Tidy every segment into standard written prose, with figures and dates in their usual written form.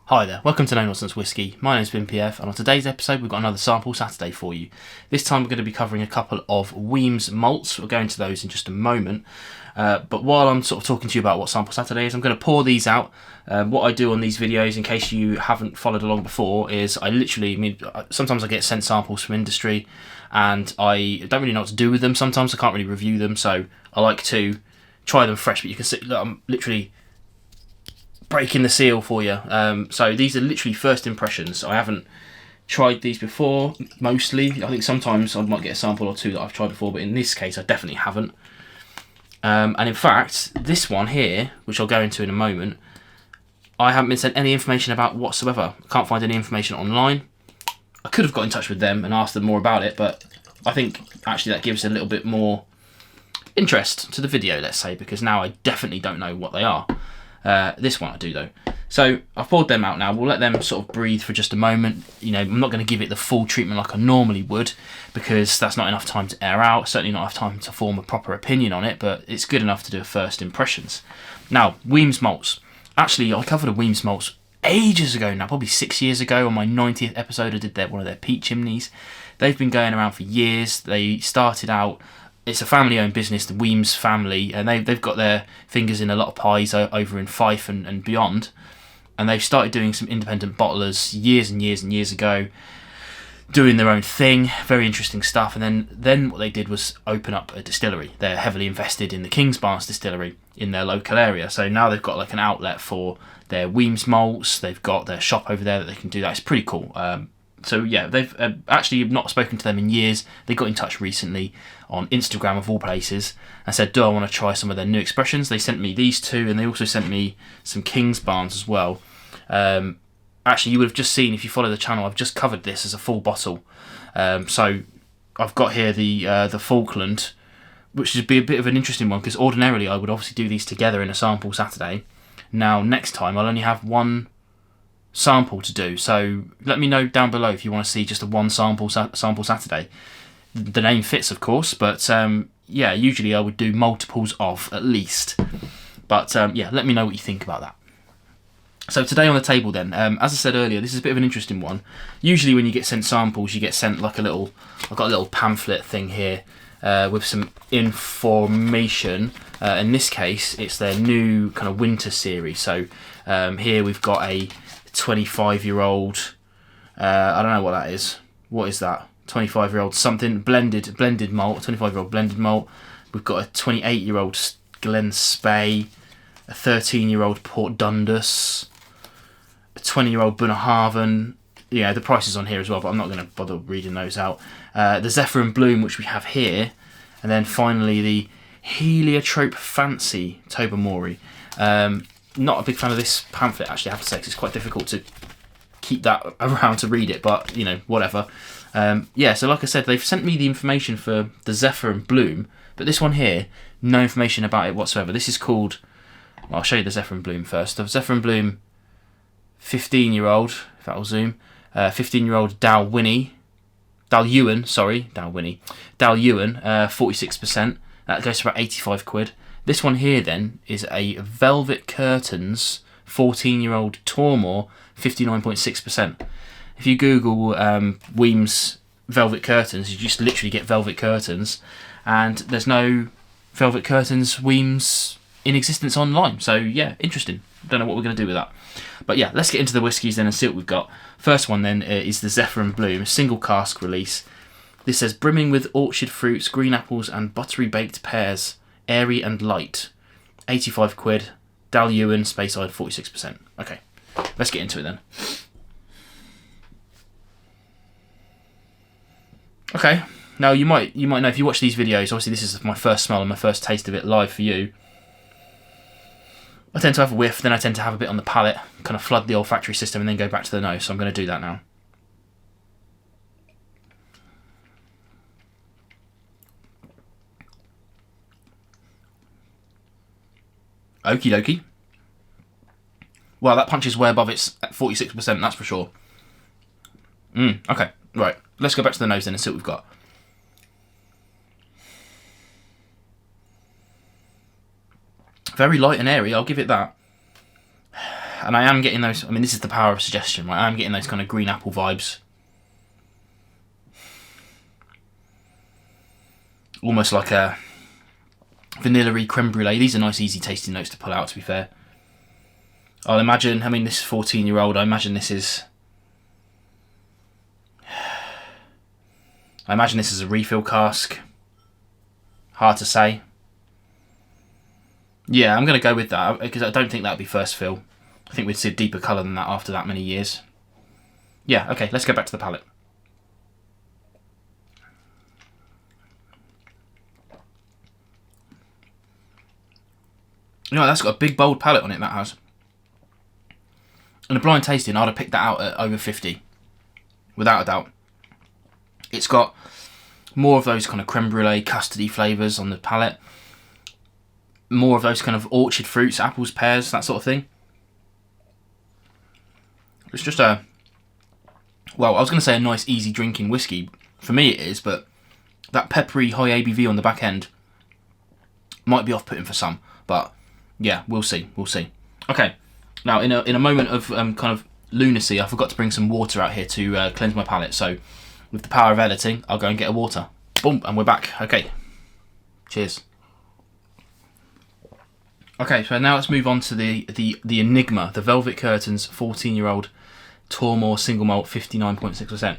Hi there, welcome to No Nonsense Whisky. My name's BinPF, and on today's episode we've got another sample Saturday for you. This time we're going to be covering a couple of Wemyss Malts. We'll go into those in just a moment. But while I'm sort of talking to you about what Sample Saturday is, I'm going to pour these out. What I do on these videos, in case you haven't followed along before, is sometimes I get sent samples from industry and I don't really know what to do with them. Sometimes I can't really review them, so I like to try them fresh. But you can see, look, I'm literally breaking the seal for you. So these are literally first impressions. I haven't tried these before, mostly. I think sometimes I might get a sample or two that I've tried before, but in this case I definitely haven't. And in fact, this one here, which I'll go into in a moment, I haven't been sent any information about whatsoever. I can't find any information online. I could have got in touch with them and asked them more about it, but I think actually that gives a little bit more interest to the video, let's say, because now I definitely don't know what they are. This one I do though. So I've poured them out now. We'll let them sort of breathe for just a moment. You know, I'm not going to give it the full treatment like I normally would, because that's not enough time to air out. Certainly not enough time to form a proper opinion on it, but it's good enough to do a first impressions. Now, Wemyss Malts. Actually, I covered a Wemyss Malts ages ago now, probably 6 years ago on my 90th episode. I did one of their peat chimneys. They've been going around for years. They started out, it's a family-owned business, the Wemyss family, and they've got their fingers in a lot of pies over in Fife and beyond. And they've started doing some independent bottlers years and years and years ago, doing their own thing, very interesting stuff. And then what they did was open up a distillery. They're heavily invested in the Kingsbarns distillery in their local area. So now they've got like an outlet for their Wemyss malts. They've got their shop over there that they can do that. It's pretty cool. So yeah, they've actually not spoken to them in years. They got in touch recently on Instagram of all places and said, do I want to try some of their new expressions? They sent me these two, and they also sent me some Kingsbarns as well. Actually, you would have just seen, if you follow the channel, I've just covered this as a full bottle. So I've got here the Falkland, which would be a bit of an interesting one, because ordinarily I would obviously do these together in a sample Saturday. Now next time I'll only have one sample to do, so let me know down below if you want to see just a one sample Saturday. The name fits, of course, but yeah, usually I would do multiples of at least. But yeah, let me know what you think about that. So today on the table then, as I said earlier, this is a bit of an interesting one. Usually when you get sent samples, you get sent like I've got a little pamphlet thing here with some information. In this case, it's their new kind of winter series. So here we've got a 25-year-old, I don't know what that is. What is that? 25-year-old something, blended malt, 25-year-old blended malt. We've got a 28-year-old Glen Spey, a 13-year-old Port Dundas, a 20-year-old Bunnahabhain. Yeah, the prices on here as well, but I'm not going to bother reading those out. The Zephry and Bloom, which we have here, and then finally the Heliotrope Fancy Tobermory. Not a big fan of this pamphlet, actually, I have to say, 'cause it's quite difficult to keep that around to read it, but, you know, whatever. Yeah, so like I said, they've sent me the information for the Zephry and Bloom, but this one here, no information about it whatsoever. This is called, well, I'll show you the Zephry and Bloom first. The Zephry and Bloom 15-year-old, if that'll zoom, 15-year-old Dalwhinnie, 46%. That goes for about 85 quid. This one here then is a Velvet Curtains 14-year-old Tormore, 59.6%. If you Google Wemyss Velvet Curtains, you just literally get Velvet Curtains, and there's no Velvet Curtains Wemyss in existence online. So yeah, interesting. Don't know what we're going to do with that. But yeah, let's get into the whiskies then and see what we've got. First one then is the Zephry and Bloom, a single cask release. This says, brimming with orchard fruits, green apples and buttery baked pears, airy and light. 85 quid. Dalwhinnie, Speyside, 46%. Okay, let's get into it then. Okay, now you might know, if you watch these videos, obviously this is my first smell and my first taste of it live for you. I tend to have a whiff, then I tend to have a bit on the palate, kind of flood the olfactory system and then go back to the nose, so I'm going to do that now. Okie dokie. Well, that punches way above its 46%, that's for sure. Okay, right. Let's go back to the nose then and see what we've got. Very light and airy, I'll give it that. And I am getting those, I mean, this is the power of suggestion, right? I am getting those kind of green apple vibes. Almost like a vanilla-y creme brulee. These are nice, easy tasting notes to pull out, to be fair. I'll imagine, I mean, this is 14-year-old, I imagine this is a refill cask. Hard to say. Yeah, I'm going to go with that, because I don't think that would be first fill. I think we'd see a deeper colour than that after that many years. Yeah, okay, let's go back to the palate. You know, that's got a big, bold palate on it, that has. And a blind tasting, I'd have picked that out at over 50. Without a doubt. It's got more of those kind of creme brulee, custardy flavours on the palate. More of those kind of orchard fruits, apples, pears, that sort of thing. It's just a... Well, I was going to say a nice, easy drinking whiskey. For me it is, but that peppery, high ABV on the back end might be off-putting for some. But, yeah, we'll see. We'll see. Okay, now in a moment of kind of lunacy, I forgot to bring some water out here to cleanse my palate. So, with the power of editing, I'll go and get a water. Boom, and we're back. Okay, cheers. Okay, so now let's move on to the Enigma, the Velvet Curtains 14-year-old Tormore single malt, 59.6%.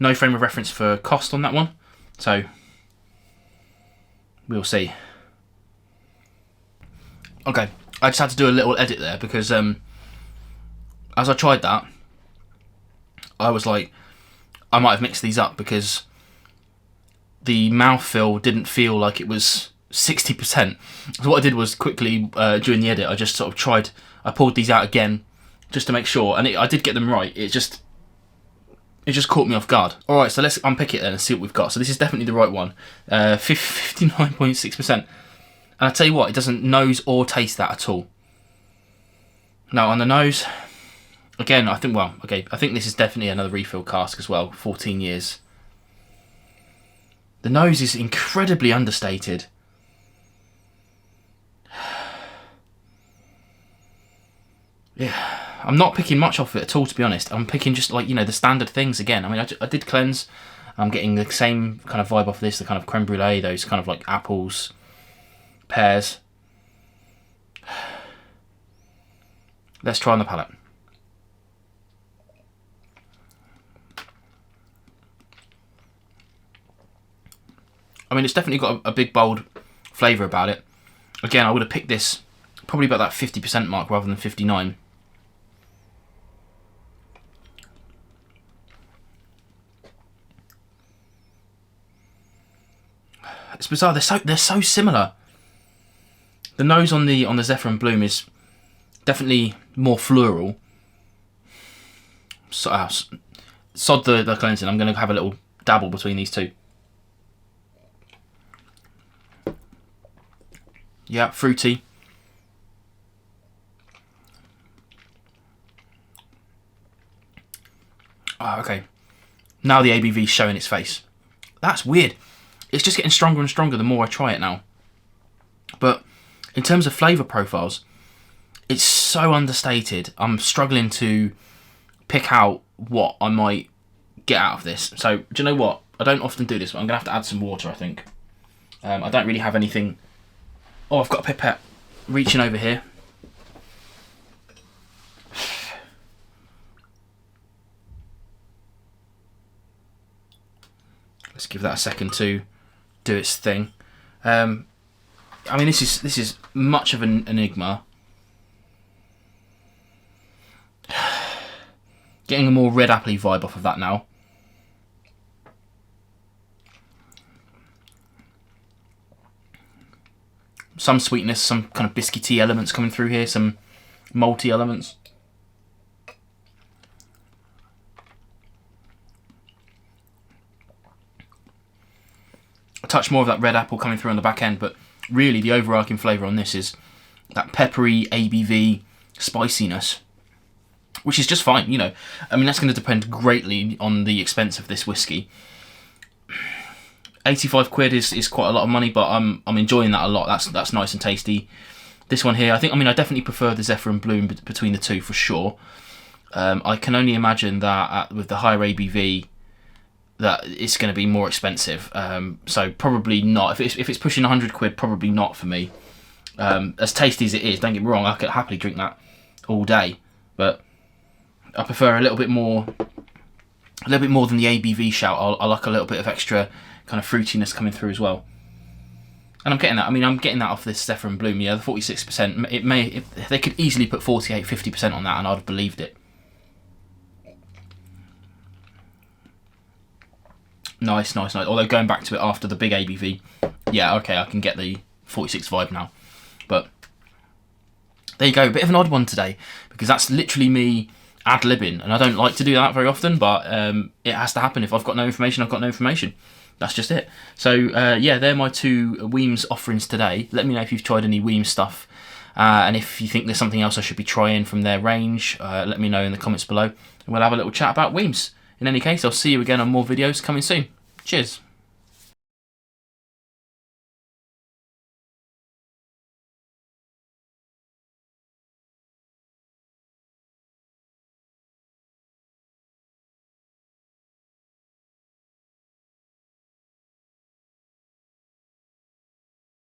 No frame of reference for cost on that one, so we'll see. Okay, I just had to do a little edit there because as I tried that, I was like, I might have mixed these up because the mouthfeel didn't feel like it was 60%. So what I did was quickly during the edit, I just sort of I pulled these out again just to make sure, and I did get them right. It just caught me off guard. All right, so let's unpick it then and see what we've got. So this is definitely the right one, 59.6%. And I tell you what, it doesn't nose or taste that at all. Now on the nose, again, I think this is definitely another refill cask as well. 14 years. The nose is incredibly understated. Yeah, I'm not picking much off it at all, to be honest. I'm picking just like, the standard things again. I mean, I did cleanse. I'm getting the same kind of vibe off this, the kind of creme brulee, those kind of like apples, pears. Let's try on the palate. I mean, it's definitely got a big, bold flavour about it. Again, I would have picked this probably about that 50% mark rather than 59%. It's bizarre. They're so similar. The nose on the Zephry and Bloom is definitely more floral. So, sod the cleansing. I'm going to have a little dabble between these two. Yeah, fruity. Oh, okay. Now the ABV's showing its face. That's weird. It's just getting stronger and stronger the more I try it now. But in terms of flavour profiles, it's so understated. I'm struggling to pick out what I might get out of this. So, do you know what? I don't often do this, but I'm going to have to add some water, I think. I don't really have anything... Oh, I've got a pipette reaching over here. Let's give that a second to do its thing. I mean, this is much of an enigma. Getting a more red appley vibe off of that now. Some sweetness, some kind of biscuity elements coming through here, some malty elements. A touch more of that red apple coming through on the back end, but really the overarching flavour on this is that peppery ABV spiciness, which is just fine, I mean, that's going to depend greatly on the expense of this whiskey. 85 quid is quite a lot of money, but I'm enjoying that a lot. That's nice and tasty. This one here, I definitely prefer the Zephyr and Bloom between the two for sure. I can only imagine that with the higher ABV, that it's going to be more expensive. So probably not. If it's pushing 100 quid, probably not for me. As tasty as it is, don't get me wrong, I could happily drink that all day. But I prefer a little bit more than the ABV shout. I like a little bit of extra kind of fruitiness coming through as well. And I'm getting that. I'm getting that off this Zephyr and Bloom. Yeah, the 46%. They could easily put 48, 50% on that, and I'd have believed it. Nice. Although going back to it after the big ABV, yeah, okay, I can get the 46 vibe now. But there you go, a bit of an odd one today, because that's literally me ad-libbing, and I don't like to do that very often, but it has to happen. If I've got no information, I've got no information. That's just it. So yeah, they're my two Wemyss offerings today. Let me know if you've tried any Wemyss stuff, and if you think there's something else I should be trying from their range, let me know in the comments below, and we'll have a little chat about Wemyss. In any case, I'll see you again on more videos coming soon. Cheers.